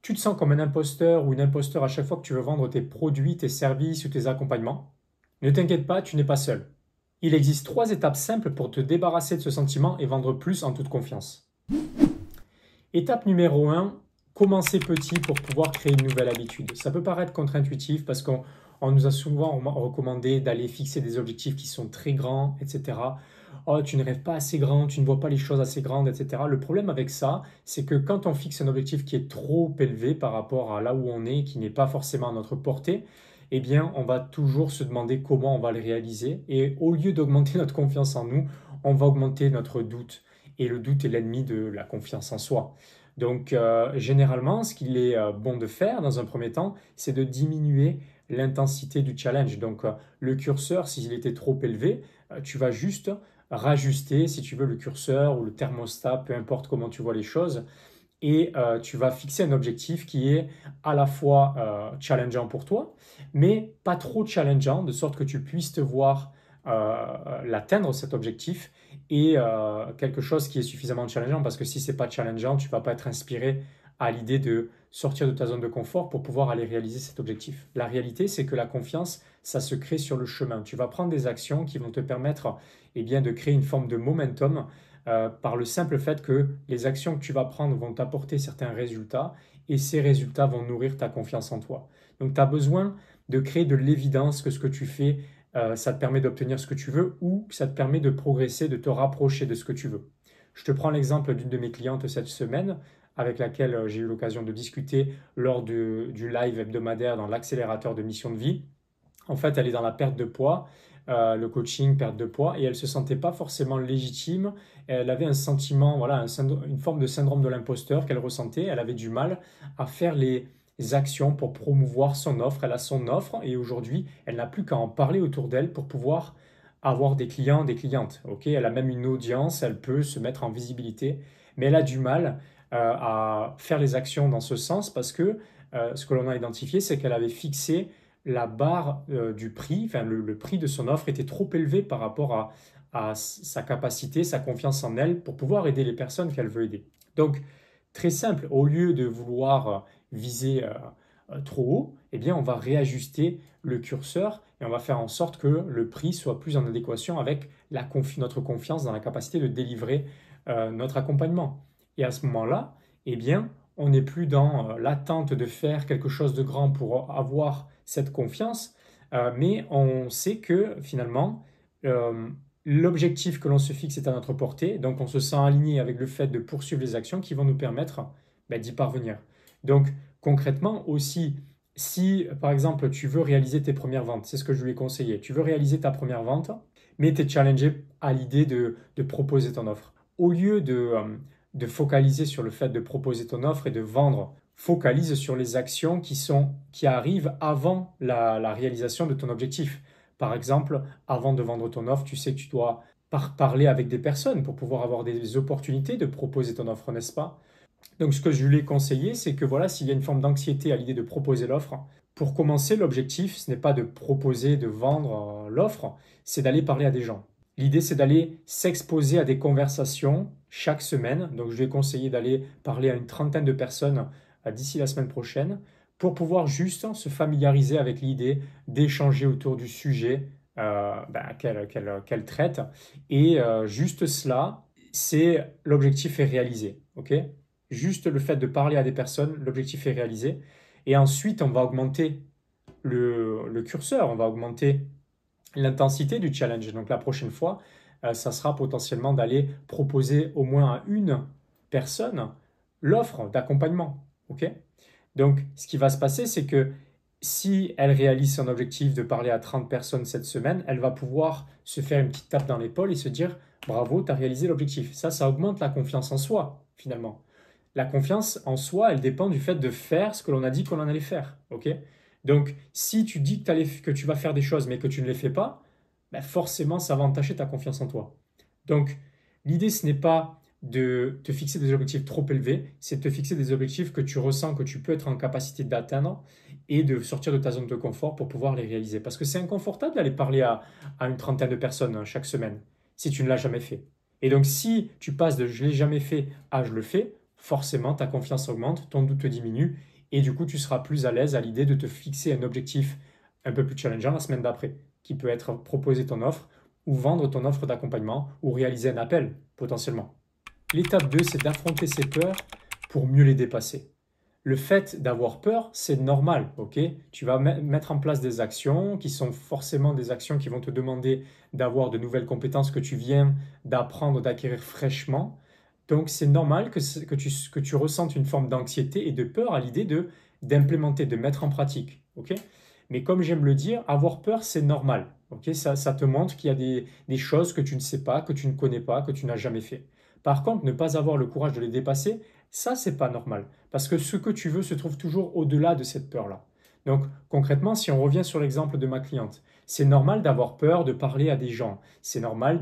tu te sens comme un imposteur ou une imposteur à chaque fois que tu veux vendre tes produits, tes services ou tes accompagnements, ne t'inquiète pas, tu n'es pas seul. Il existe 3 étapes simples pour te débarrasser de ce sentiment et vendre plus en toute confiance. Étape numéro 1, commencer petit pour pouvoir créer une nouvelle habitude. Ça peut paraître contre-intuitif parce qu'on nous a souvent recommandé d'aller fixer des objectifs qui sont très grands, etc. Oh, tu ne rêves pas assez grand, tu ne vois pas les choses assez grandes, etc. Le problème avec ça, c'est que quand on fixe un objectif qui est trop élevé par rapport à là où on est, qui n'est pas forcément à notre portée, eh bien, on va toujours se demander comment on va le réaliser. Et au lieu d'augmenter notre confiance en nous, on va augmenter notre doute. Et le doute est l'ennemi de la confiance en soi. Donc, généralement, ce qu'il est bon de faire dans un premier temps, c'est de diminuer l'intensité du challenge. Donc, le curseur, s'il était trop élevé, tu vas juste rajuster, si tu veux, le curseur ou le thermostat, peu importe comment tu vois les choses, et tu vas fixer un objectif qui est à la fois challengeant pour toi, mais pas trop challengeant, de sorte que tu puisses te voir l'atteindre cet objectif et quelque chose qui est suffisamment challengeant, parce que si c'est pas challengeant, tu vas pas être inspiré à l'idée de sortir de ta zone de confort pour pouvoir aller réaliser cet objectif. La réalité, c'est que la confiance, ça se crée sur le chemin. Tu vas prendre des actions qui vont te permettre eh bien, de créer une forme de momentum par le simple fait que les actions que tu vas prendre vont t'apporter certains résultats et ces résultats vont nourrir ta confiance en toi. Donc tu as besoin de créer de l'évidence que ce que tu fais, ça te permet d'obtenir ce que tu veux ou que ça te permet de progresser, de te rapprocher de ce que tu veux. Je te prends l'exemple d'une de mes clientes cette semaine avec laquelle j'ai eu l'occasion de discuter lors du live hebdomadaire dans l'accélérateur de mission de vie. En fait, elle est dans la perte de poids, le coaching, perte de poids, et elle ne se sentait pas forcément légitime. Elle avait un sentiment, voilà, une forme de syndrome de l'imposteur qu'elle ressentait. Elle avait du mal à faire les actions pour promouvoir son offre. Elle a son offre et aujourd'hui, elle n'a plus qu'à en parler autour d'elle pour pouvoir avoir des clients, des clientes. Ok, elle a même une audience, elle peut se mettre en visibilité, mais elle a du mal à faire les actions dans ce sens parce que ce que l'on a identifié, c'est qu'elle avait fixé la barre du prix, enfin le prix de son offre était trop élevé par rapport à sa capacité, sa confiance en elle pour pouvoir aider les personnes qu'elle veut aider. Donc, très simple, au lieu de vouloir viser trop haut, eh bien, on va réajuster le curseur et on va faire en sorte que le prix soit plus en adéquation avec notre confiance dans la capacité de délivrer notre accompagnement. Et à ce moment-là, eh bien, on n'est plus dans l'attente de faire quelque chose de grand pour avoir cette confiance, mais on sait que finalement, euh, l'objectif que l'on se fixe est à notre portée, donc on se sent aligné avec le fait de poursuivre les actions qui vont nous permettre d'y parvenir. Donc concrètement aussi, si par exemple tu veux réaliser tes premières ventes, c'est ce que je lui ai conseillé, tu veux réaliser ta première vente, mais tu es challengé à l'idée de proposer ton offre. Au lieu de focaliser sur le fait de proposer ton offre et de vendre, focalise sur les actions qui arrivent avant la réalisation de ton objectif. Par exemple, avant de vendre ton offre, tu sais que tu dois parler avec des personnes pour pouvoir avoir des opportunités de proposer ton offre, n'est-ce pas? Donc ce que je lui ai conseillé, c'est que voilà, s'il y a une forme d'anxiété à l'idée de proposer l'offre, pour commencer, l'objectif, ce n'est pas de proposer, de vendre l'offre, c'est d'aller parler à des gens. L'idée, c'est d'aller s'exposer à des conversations chaque semaine. Donc je lui ai conseillé d'aller parler à une trentaine de personnes d'ici la semaine prochaine pour pouvoir juste se familiariser avec l'idée d'échanger autour du sujet qu'elle traite. Et juste cela, c'est l'objectif est réalisé. Ok? Juste le fait de parler à des personnes, l'objectif est réalisé. Et ensuite, on va augmenter le curseur, on va augmenter l'intensité du challenge. Donc la prochaine fois, ça sera potentiellement d'aller proposer au moins à une personne l'offre d'accompagnement. Ok? Donc ce qui va se passer, c'est que si elle réalise son objectif de parler à 30 personnes cette semaine, elle va pouvoir se faire une petite tape dans l'épaule et se dire bravo, tu as réalisé l'objectif. Ça augmente la confiance en soi, finalement. La confiance en soi, elle dépend du fait de faire ce que l'on a dit qu'on en allait faire. Ok? Donc, si tu dis que tu vas faire des choses mais que tu ne les fais pas, ben forcément, ça va entacher ta confiance en toi. Donc, l'idée, ce n'est pas de te fixer des objectifs trop élevés, c'est de te fixer des objectifs que tu ressens que tu peux être en capacité d'atteindre et de sortir de ta zone de confort pour pouvoir les réaliser. Parce que c'est inconfortable d'aller parler à une trentaine de personnes chaque semaine si tu ne l'as jamais fait. Et donc, si tu passes de je ne l'ai jamais fait à je le fais, forcément ta confiance augmente, ton doute diminue Et du coup, tu seras plus à l'aise à l'idée de te fixer un objectif un peu plus challengeant la semaine d'après, qui peut être proposer ton offre ou vendre ton offre d'accompagnement ou réaliser un appel potentiellement. L'étape 2, c'est d'affronter ses peurs pour mieux les dépasser. Le fait d'avoir peur, c'est normal, ok? Tu vas mettre en place des actions qui sont forcément des actions qui vont te demander d'avoir de nouvelles compétences que tu viens d'apprendre, d'acquérir fraîchement. Donc c'est normal que tu ressentes une forme d'anxiété et de peur à l'idée d'implémenter, de mettre en pratique, ok? Mais comme j'aime le dire, avoir peur, c'est normal, ok? Ça te montre qu'il y a des choses que tu ne sais pas, que tu ne connais pas, que tu n'as jamais fait. Par contre, ne pas avoir le courage de les dépasser, ça, c'est pas normal. Parce que ce que tu veux se trouve toujours au-delà de cette peur-là. Donc, concrètement, si on revient sur l'exemple de ma cliente, c'est normal d'avoir peur de parler à des gens. C'est normal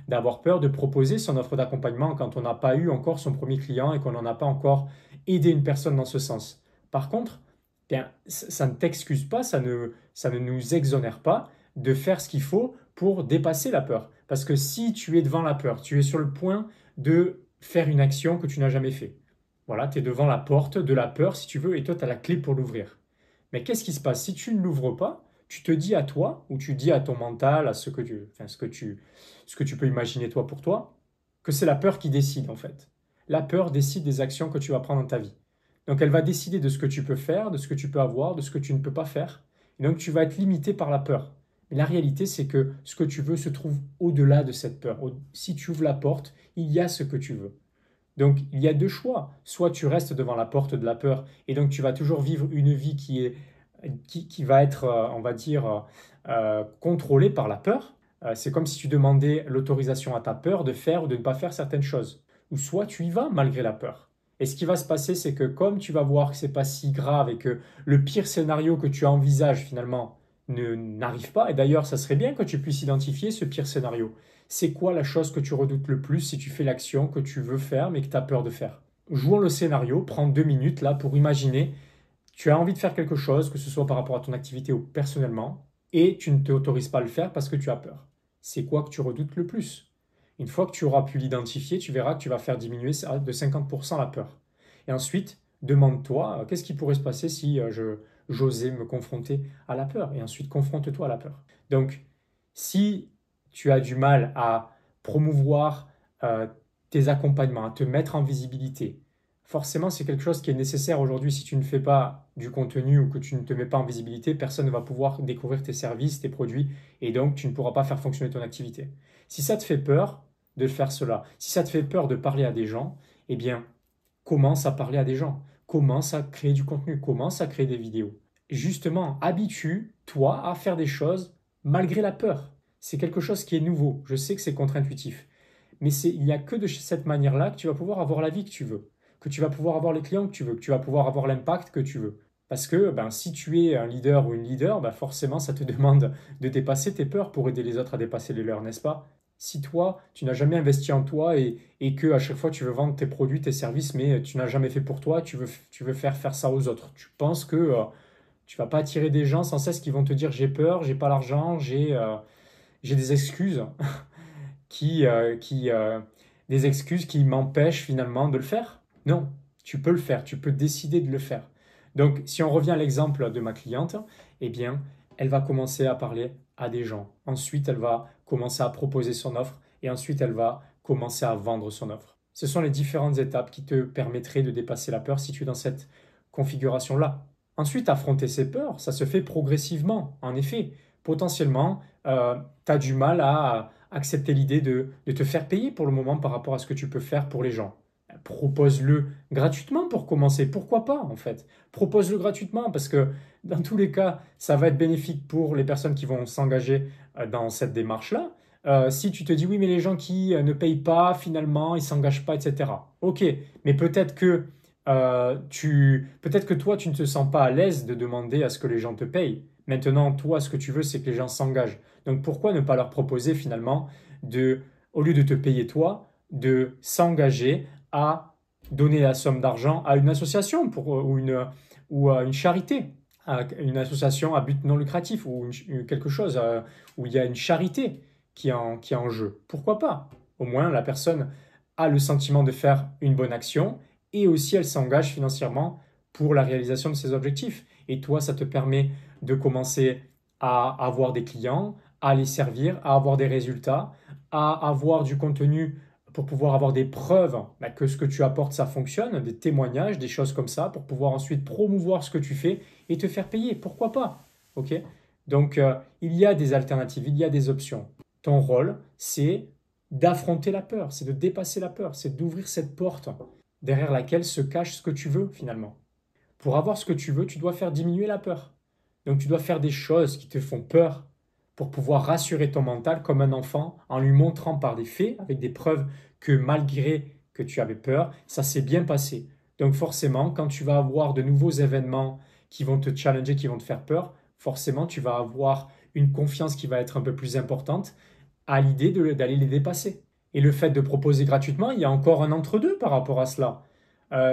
d'avoir peur de proposer son offre d'accompagnement quand on n'a pas eu encore son premier client et qu'on n'en a pas encore aidé une personne dans ce sens. Par contre, bien, ça ne t'excuse pas, ça ne nous exonère pas de faire ce qu'il faut pour dépasser la peur. Parce que si tu es devant la peur, tu es sur le point de faire une action que tu n'as jamais fait. Voilà, tu es devant la porte de la peur si tu veux et toi tu as la clé pour l'ouvrir. Mais qu'est-ce qui se passe si tu ne l'ouvres pas? Tu te dis à toi ou tu dis à ton mental, à ce que tu peux imaginer toi pour toi, que c'est la peur qui décide en fait. La peur décide des actions que tu vas prendre dans ta vie. Donc elle va décider de ce que tu peux faire, de ce que tu peux avoir, de ce que tu ne peux pas faire. Et donc tu vas être limité par la peur. Mais la réalité, c'est que ce que tu veux se trouve au-delà de cette peur. Si tu ouvres la porte, il y a ce que tu veux. Donc il y a deux choix. Soit tu restes devant la porte de la peur et donc tu vas toujours vivre une vie qui va être, on va dire, contrôlée par la peur. C'est comme si tu demandais l'autorisation à ta peur de faire ou de ne pas faire certaines choses. Ou soit tu y vas malgré la peur. Et ce qui va se passer, c'est que comme tu vas voir que c'est pas si grave et que le pire scénario que tu envisages finalement n'arrive pas, et d'ailleurs ça serait bien que tu puisses identifier ce pire scénario. C'est quoi la chose que tu redoutes le plus si tu fais l'action que tu veux faire mais que tu as peur de faire? Jouons le scénario, prends 2 minutes là pour imaginer, tu as envie de faire quelque chose, que ce soit par rapport à ton activité ou personnellement, et tu ne t'autorises pas à le faire parce que tu as peur. C'est quoi que tu redoutes le plus? Une fois que tu auras pu l'identifier, tu verras que tu vas faire diminuer de 50% la peur. Et ensuite, demande-toi, qu'est-ce qui pourrait se passer si j'osais me confronter à la peur? Et ensuite, confronte-toi à la peur. Donc, si tu as du mal à promouvoir tes accompagnements, à te mettre en visibilité, forcément, c'est quelque chose qui est nécessaire aujourd'hui. Si tu ne fais pas du contenu ou que tu ne te mets pas en visibilité, personne ne va pouvoir découvrir tes services, tes produits, et donc tu ne pourras pas faire fonctionner ton activité. Si ça te fait peur de faire cela, si ça te fait peur de parler à des gens, eh bien, commence à parler à des gens, commence à créer du contenu, commence à créer des vidéos. Justement, habitue-toi à faire des choses malgré la peur. C'est quelque chose qui est nouveau. Je sais que c'est contre-intuitif. Mais il n'y a que de cette manière-là que tu vas pouvoir avoir la vie que tu veux, que tu vas pouvoir avoir les clients que tu veux, que tu vas pouvoir avoir l'impact que tu veux. Parce que si tu es un leader ou une leader, forcément, ça te demande de dépasser tes peurs pour aider les autres à dépasser les leurs, n'est-ce pas? Si toi, tu n'as jamais investi en toi et que à chaque fois tu veux vendre tes produits, tes services, mais tu n'as jamais fait pour toi, tu veux faire ça aux autres. Tu penses que tu vas pas attirer des gens sans cesse qui vont te dire j'ai peur, j'ai pas l'argent, j'ai des excuses qui, euh, qui, euh, des excuses qui m'empêchent finalement de le faire. Non, tu peux le faire, tu peux décider de le faire. Donc, si on revient à l'exemple de ma cliente, eh bien, elle va commencer à parler à des gens. Ensuite, elle va commencer à proposer son offre et ensuite, elle va commencer à vendre son offre. Ce sont les différentes étapes qui te permettraient de dépasser la peur si tu es dans cette configuration-là. Ensuite, affronter ses peurs, ça se fait progressivement. En effet, potentiellement, tu as du mal à accepter l'idée de te faire payer pour le moment par rapport à ce que tu peux faire pour les gens. Propose-le gratuitement pour commencer. Pourquoi pas, en fait? Propose-le gratuitement parce que dans tous les cas, ça va être bénéfique pour les personnes qui vont s'engager dans cette démarche-là. Si tu te dis oui, mais les gens qui ne payent pas, finalement, ils s'engagent pas, etc. Ok, mais peut-être que toi, tu ne te sens pas à l'aise de demander à ce que les gens te payent. Maintenant, toi, ce que tu veux, c'est que les gens s'engagent. Donc pourquoi ne pas leur proposer finalement au lieu de te payer toi, de s'engager à donner la somme d'argent à une association ou à une charité, à une association à but non lucratif ou quelque chose où il y a une charité qui est en jeu. Pourquoi pas? Au moins, la personne a le sentiment de faire une bonne action et aussi elle s'engage financièrement pour la réalisation de ces objectifs. Et toi, ça te permet de commencer à avoir des clients, à les servir, à avoir des résultats, à avoir du contenu pour pouvoir avoir des preuves que ce que tu apportes, ça fonctionne, des témoignages, des choses comme ça, pour pouvoir ensuite promouvoir ce que tu fais et te faire payer. Pourquoi pas? Ok? Donc, il y a des alternatives, il y a des options. Ton rôle, c'est d'affronter la peur, c'est de dépasser la peur, c'est d'ouvrir cette porte derrière laquelle se cache ce que tu veux finalement. Pour avoir ce que tu veux, tu dois faire diminuer la peur. Donc tu dois faire des choses qui te font peur pour pouvoir rassurer ton mental comme un enfant en lui montrant par des faits, avec des preuves que malgré que tu avais peur, ça s'est bien passé. Donc forcément, quand tu vas avoir de nouveaux événements qui vont te challenger, qui vont te faire peur, forcément tu vas avoir une confiance qui va être un peu plus importante à l'idée d'aller les dépasser. Et le fait de proposer gratuitement, il y a encore un entre-deux par rapport à cela.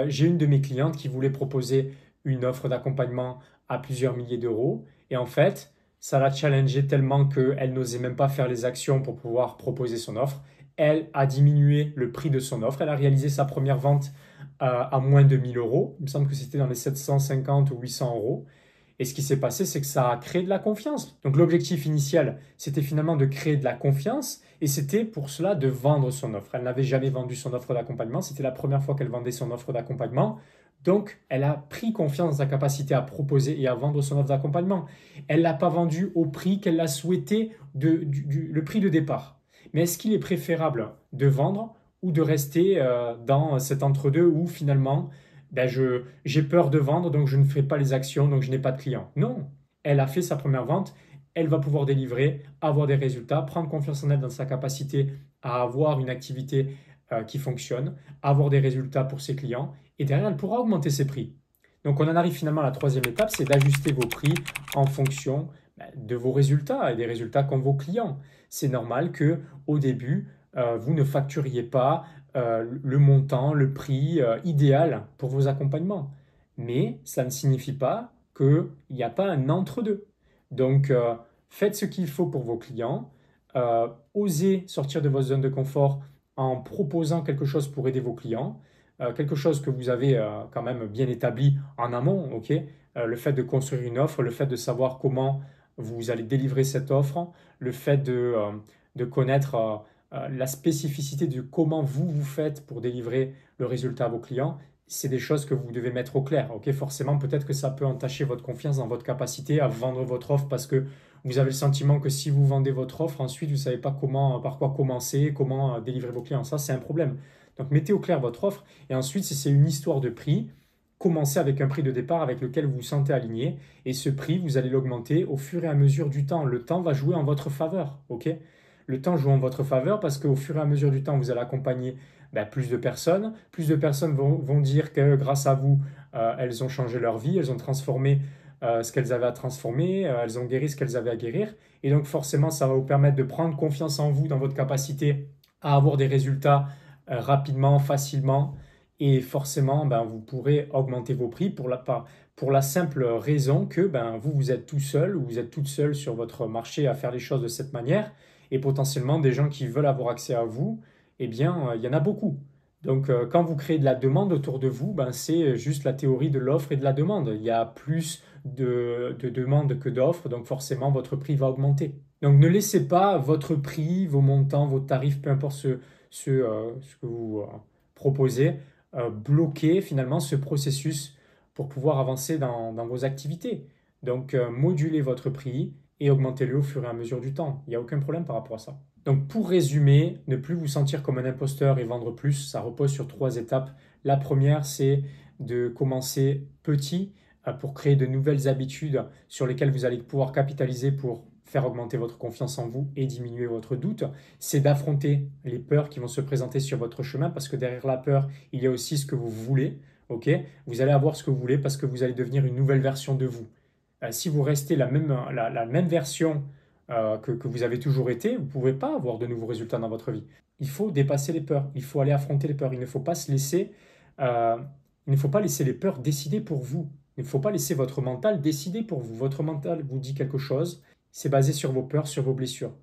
J'ai une de mes clientes qui voulait proposer une offre d'accompagnement à plusieurs milliers d'euros. Et en fait, ça l'a challengée tellement qu'elle n'osait même pas faire les actions pour pouvoir proposer son offre. Elle a diminué le prix de son offre. Elle a réalisé sa première vente à moins de 1000 euros. Il me semble que c'était dans les 750 ou 800 euros. Et ce qui s'est passé, c'est que ça a créé de la confiance. Donc l'objectif initial, c'était finalement de créer de la confiance et c'était pour cela de vendre son offre. Elle n'avait jamais vendu son offre d'accompagnement, c'était la première fois qu'elle vendait son offre d'accompagnement. Donc elle a pris confiance dans sa capacité à proposer et à vendre son offre d'accompagnement. Elle ne l'a pas vendue au prix qu'elle l'a souhaité, le prix de départ. Mais est-ce qu'il est préférable de vendre ou de rester dans cet entre-deux où finalement j'ai peur de vendre, donc je ne fais pas les actions, donc je n'ai pas de clients. Non, elle a fait sa première vente, elle va pouvoir délivrer, avoir des résultats, prendre confiance en elle dans sa capacité à avoir une activité qui fonctionne, avoir des résultats pour ses clients, et derrière, elle pourra augmenter ses prix. Donc on en arrive finalement à la troisième étape, c'est d'ajuster vos prix en fonction de vos résultats et des résultats qu'ont vos clients. C'est normal que au début, vous ne facturiez pas le montant, le prix idéal pour vos accompagnements. Mais ça ne signifie pas qu'il n'y a pas un entre-deux. Donc, faites ce qu'il faut pour vos clients. Osez sortir de votre zone de confort en proposant quelque chose pour aider vos clients. Quelque chose que vous avez quand même bien établi en amont, ok? Le fait de construire une offre, le fait de savoir comment vous allez délivrer cette offre, le fait de connaître la spécificité de comment vous faites pour délivrer le résultat à vos clients, c'est des choses que vous devez mettre au clair. Ok, forcément, peut-être que ça peut entacher votre confiance dans votre capacité à vendre votre offre parce que vous avez le sentiment que si vous vendez votre offre, ensuite vous ne savez pas comment, par quoi commencer, comment délivrer vos clients. Ça, c'est un problème. Donc, mettez au clair votre offre et ensuite, si c'est une histoire de prix, commencez avec un prix de départ avec lequel vous vous sentez aligné et ce prix, vous allez l'augmenter au fur et à mesure du temps. Le temps va jouer en votre faveur. Ok, le temps joue en votre faveur parce qu'au fur et à mesure du temps, vous allez accompagner plus de personnes. Plus de personnes vont dire que grâce à vous, elles ont changé leur vie, elles ont transformé ce qu'elles avaient à transformer, elles ont guéri ce qu'elles avaient à guérir. Et donc forcément, ça va vous permettre de prendre confiance en vous, dans votre capacité à avoir des résultats rapidement, facilement. Et forcément, vous pourrez augmenter vos prix pour la simple raison que vous êtes tout seul ou vous êtes toute seule sur votre marché à faire les choses de cette manière. Et potentiellement, des gens qui veulent avoir accès à vous, eh bien, il y en a beaucoup. Donc, quand vous créez de la demande autour de vous, c'est juste la théorie de l'offre et de la demande. Il y a plus de demandes que d'offres, donc forcément, votre prix va augmenter. Donc, ne laissez pas votre prix, vos montants, vos tarifs, peu importe ce que vous proposez, bloquer finalement ce processus pour pouvoir avancer dans vos activités. Donc, modulez votre prix et augmentez-le au fur et à mesure du temps. Il n'y a aucun problème par rapport à ça. Donc pour résumer, ne plus vous sentir comme un imposteur et vendre plus, ça repose sur 3 étapes. La première, c'est de commencer petit pour créer de nouvelles habitudes sur lesquelles vous allez pouvoir capitaliser pour faire augmenter votre confiance en vous et diminuer votre doute. C'est d'affronter les peurs qui vont se présenter sur votre chemin parce que derrière la peur, il y a aussi ce que vous voulez. Ok, vous allez avoir ce que vous voulez parce que vous allez devenir une nouvelle version de vous. Si vous restez la même version que vous avez toujours été, vous ne pouvez pas avoir de nouveaux résultats dans votre vie. Il faut dépasser les peurs, il faut aller affronter les peurs. Il ne faut pas se laisser, il ne faut pas laisser les peurs décider pour vous. Il ne faut pas laisser votre mental décider pour vous. Votre mental vous dit quelque chose, c'est basé sur vos peurs, sur vos blessures.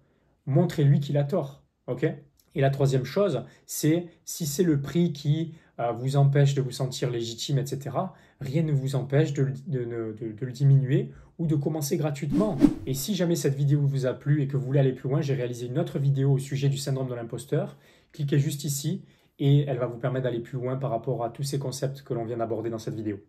Montrez-lui qu'il a tort, ok? Et la troisième chose, c'est si c'est le prix qui vous empêche de vous sentir légitime, etc., rien ne vous empêche de le diminuer ou de commencer gratuitement. Et si jamais cette vidéo vous a plu et que vous voulez aller plus loin, j'ai réalisé une autre vidéo au sujet du syndrome de l'imposteur. Cliquez juste ici et elle va vous permettre d'aller plus loin par rapport à tous ces concepts que l'on vient d'aborder dans cette vidéo.